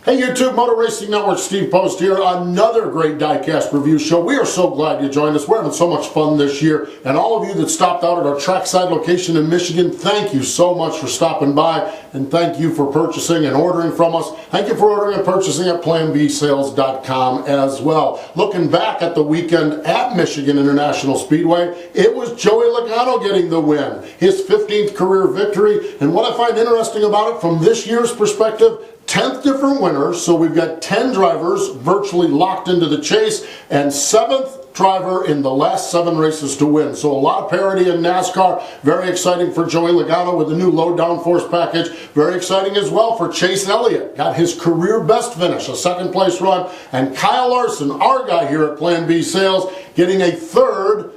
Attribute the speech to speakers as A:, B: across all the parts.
A: Hey YouTube, Motor Racing Network, Steve Post here. Another great diecast review show. We are so glad you joined us. We're having so much fun this year. And all of you that stopped out at our trackside location in Michigan, thank you so much for stopping by. And thank you for purchasing and ordering from us. Thank you for ordering and purchasing at planbsales.com as well. Looking back at the weekend at Michigan International Speedway, it was Joey Logano getting the win. His 15th career victory. And what I find interesting about it from this year's perspective, 10th different winners, so we've got 10 drivers virtually locked into the chase, and 7th driver in the last 7 races to win. So a lot of parity in NASCAR. Very exciting for Joey Logano with the new low downforce package. Very exciting as well for Chase Elliott. Got his career best finish, a 2nd place run. And Kyle Larson, our guy here at Plan B Sales, getting a third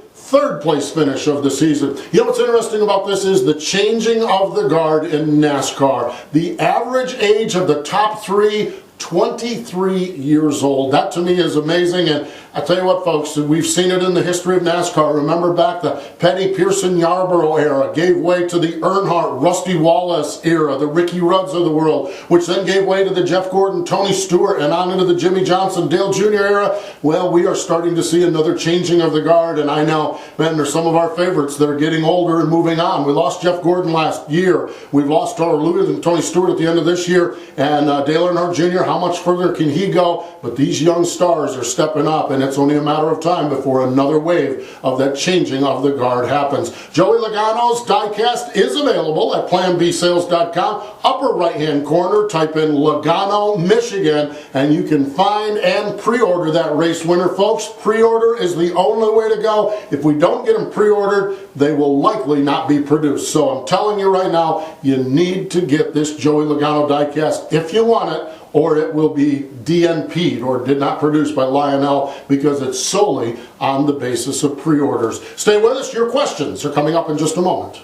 A: place finish of the season. You know what's interesting about this is the changing of the guard in NASCAR. The average age of the top 3, 23 years old. That to me is amazing. And I tell you what, folks, we've seen it in the history of NASCAR. Remember back the Petty, Pearson, Yarborough era gave way to the Earnhardt, Rusty Wallace era, the Ricky Rudds of the world, which then gave way to the Jeff Gordon, Tony Stewart, and on into the Jimmy Johnson, Dale Jr. era. Well, we are starting to see another changing of the guard, and I know, man, there's some of our favorites that are getting older and moving on. We lost Jeff Gordon last year. We've lost Lewis and Tony Stewart at the end of this year, and Dale Earnhardt Jr., how much further can he go? But these young stars are stepping up, and it's only a matter of time before another wave of that changing of the guard happens. Joey Logano's diecast is available at planbsales.com. Upper right-hand corner, type in Logano, Michigan, and you can find and pre-order that race winner, folks. Pre-order is the only way to go. If we don't get them pre-ordered, they will likely not be produced. So I'm telling you right now, you need to get this Joey Logano diecast if you want it, or it will be DNP'd, or did not produce by Lionel, because it's solely on the basis of pre-orders. Stay with us. Your questions are coming up in just a moment.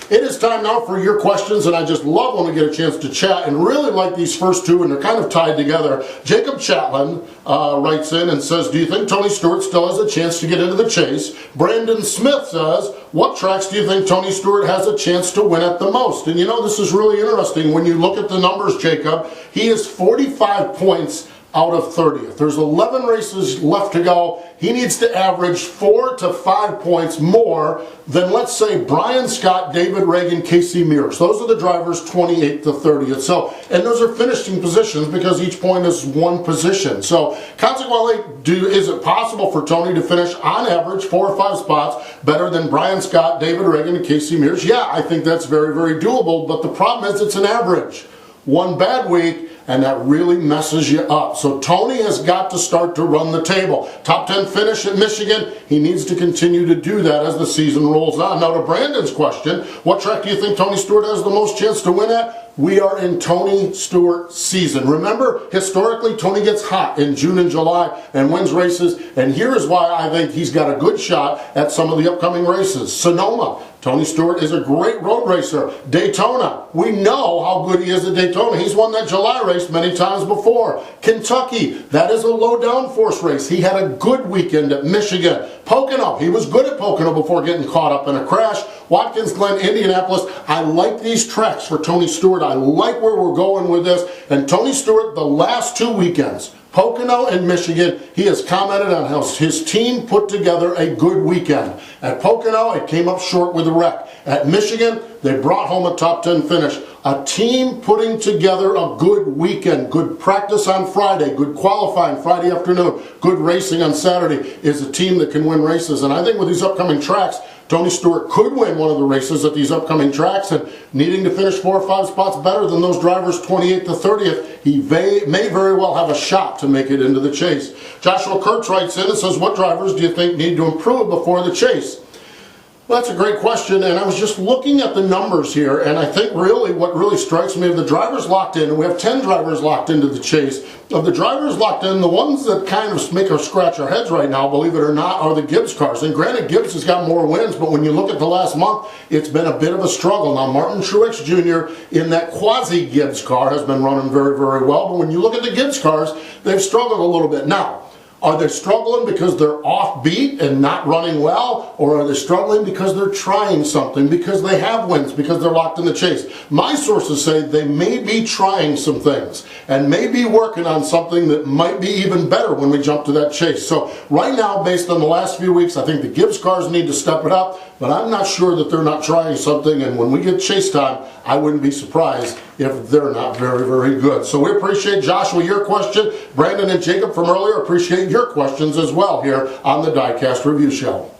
A: It is time now for your questions, and I just love when we get a chance to chat, and really like these first two, and they're kind of tied together. Jacob Chatlin writes in and says, do you think Tony Stewart still has a chance to get into the chase? Brandon Smith says, what tracks do you think Tony Stewart has a chance to win at the most? And you know, this is really interesting. When you look at the numbers, Jacob, he is 45 points out of 30th. There's 11 races left to go. He needs to average 4 to 5 points more than, let's say, Brian Scott, David Reagan, Casey Mears. Those are the drivers 28th to 30th. So, and those are finishing positions because each point is one position. So, consequently, is it possible for Tony to finish on average 4 or 5 spots better than Brian Scott, David Reagan, and Casey Mears? Yeah, I think that's very, very doable, but the problem is it's an average. One bad week, and that really messes you up. So Tony has got to start to run the table. Top 10 finish at Michigan. He needs to continue to do that as the season rolls on. Now to Brandon's question, what track do you think Tony Stewart has the most chance to win at? We are in Tony Stewart season. Remember, historically, Tony gets hot in June and July and wins races. And here is why I think he's got a good shot at some of the upcoming races. Sonoma. Tony Stewart is a great road racer. Daytona. We know how good he is at Daytona. He's won that July race many times before. Kentucky. That is a low downforce race. He had a good weekend at Michigan. Pocono. He was good at Pocono before getting caught up in a crash. Watkins Glen, Indianapolis. I like these tracks for Tony Stewart. I like where we're going with this. And Tony Stewart, the last 2 weekends, Pocono and Michigan, he has commented on how his team put together a good weekend. At Pocono, it came up short with a wreck. At Michigan, they brought home a top 10 finish. A team putting together a good weekend, good practice on Friday, good qualifying Friday afternoon, good racing on Saturday is a team that can win races. And I think with these upcoming tracks, Tony Stewart could win one of the races at these upcoming tracks, and needing to finish 4 or 5 spots better than those drivers 28th to 30th, he may very well have a shot to make it into the chase. Joshua Kurtz writes in and says, what drivers do you think need to improve before the chase? Well, that's a great question, and I was just looking at the numbers here, and I think really what really strikes me, of the drivers locked in, and we have 10 drivers locked into the chase. Of the drivers locked in, the ones that kind of make us scratch our heads right now, believe it or not, are the Gibbs cars. And granted, Gibbs has got more wins, but when you look at the last month, it's been a bit of a struggle. Now, Martin Truex Jr. in that quasi-Gibbs car has been running very, very well, but when you look at the Gibbs cars, they've struggled a little bit. Now, Are they struggling because they're offbeat and not running well? Or are they struggling because they're trying something, because they have wins, because they're locked in the chase? My sources say they may be trying some things and may be working on something that might be even better when we jump to that chase. So right now, based on the last few weeks, I think the Gibbs cars need to step it up, but I'm not sure that they're not trying something, and when we get chase time, I wouldn't be surprised if they're not very, very good. So we appreciate, Joshua, your question. Brandon and Jacob from earlier, appreciate your questions as well here on the Diecast Review Show.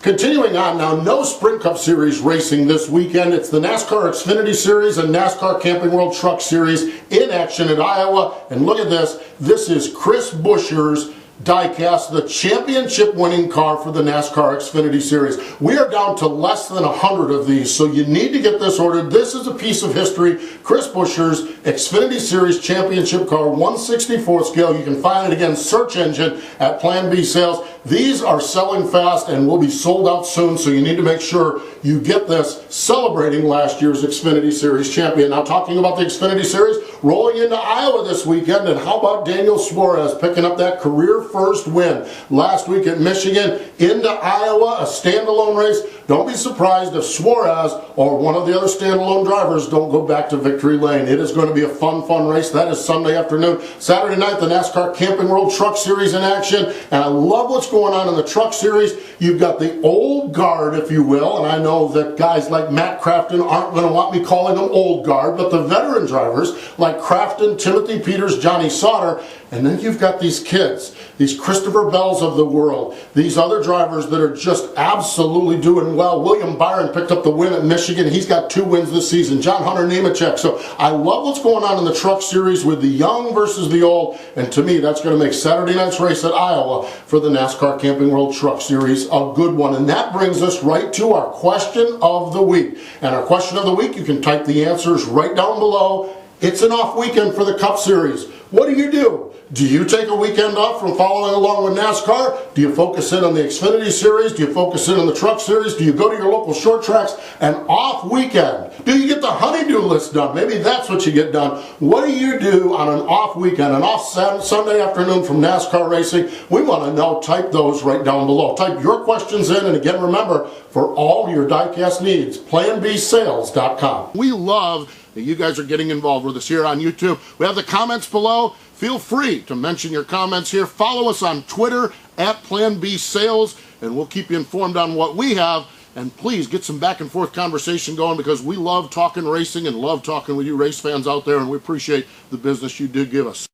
A: Continuing on now, no Sprint Cup Series racing this weekend. It's the NASCAR Xfinity Series and NASCAR Camping World Truck Series in action at Iowa. And look at this. This is Chris Buescher's diecast, the championship winning car for the NASCAR Xfinity Series. We are down to less than 100 of these, so you need to get this ordered. This is a piece of history. Chris Buescher's Xfinity Series championship car, 1/64 scale. You can find it again, search engine at Plan B Sales. These are selling fast and will be sold out soon, so you need to make sure you get this, celebrating last year's Xfinity Series champion. Now, talking about the Xfinity Series, rolling into Iowa this weekend, and how about Daniel Suarez picking up that career first win last week at Michigan into Iowa, a standalone race. Don't be surprised if Suarez or one of the other standalone drivers don't go back to victory lane. It is going to be a fun race. That is Sunday afternoon. Saturday night, the NASCAR Camping World Truck Series in action, and I love what's going on in the Truck Series. You've got the old guard, if you will, and I know that guys like Matt Crafton aren't going to want me calling them old guard, but the veteran drivers like Crafton, Timothy Peters, Johnny Sauter, and then you've got these kids, these Christopher Bells of the world, these other drivers that are just absolutely doing well. William Byron picked up the win at Michigan. He's got 2 wins this season. John Hunter Nemechek. So I love what's going on in the Truck Series with the young versus the old, and to me, that's going to make Saturday night's race at Iowa for the NASCAR Camping World Truck Series a good one. And that brings us right to our question of the week. And our question of the week, you can type the answers right down below. It's an off weekend for the Cup Series. What do you do? Do you take a weekend off from following along with NASCAR? Do you focus in on the Xfinity Series? Do you focus in on the Truck Series? Do you go to your local short tracks? An off weekend. Do you get the honey-do list done? Maybe that's what you get done. What do you do on an off weekend, an off Sunday afternoon from NASCAR racing? We want to know. Type those right down below. Type your questions in, and again, remember, for all your diecast needs, planbsales.com. We love that you guys are getting involved with us here on YouTube. We have the comments below. Feel free to mention your comments here. Follow us on Twitter at Plan B Sales, and we'll keep you informed on what we have. And please get some back and forth conversation going, because we love talking racing and love talking with you race fans out there, and we appreciate the business you do give us.